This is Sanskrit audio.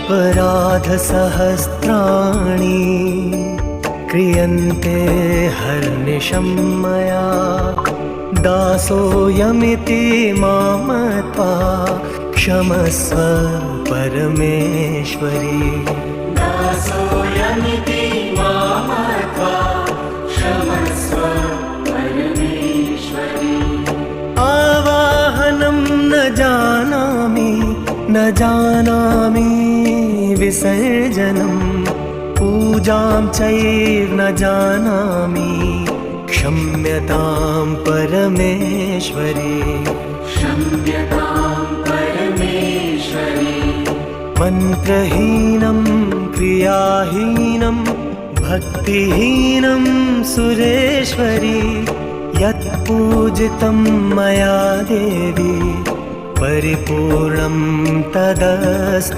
अपराधसहस्राणि क्रियन्ते हर्निशं मया दासोऽयमिति मां मत्वा क्षमस्व परमेश्वरी दासोऽयमिति मां मत्वा क्षमस्व परमेश्वरी आवाहनं न जानामि विसर्जनं पूजां चैव न जानामि क्षम्यतां परमेश्वरी क्षम्यतां परमेश्वरी मन्त्रहीनं क्रियाहीनं भक्तिहीनं सुरेश्वरी यत्पूजितं मया देवी परिपूर्णं तदस्तु।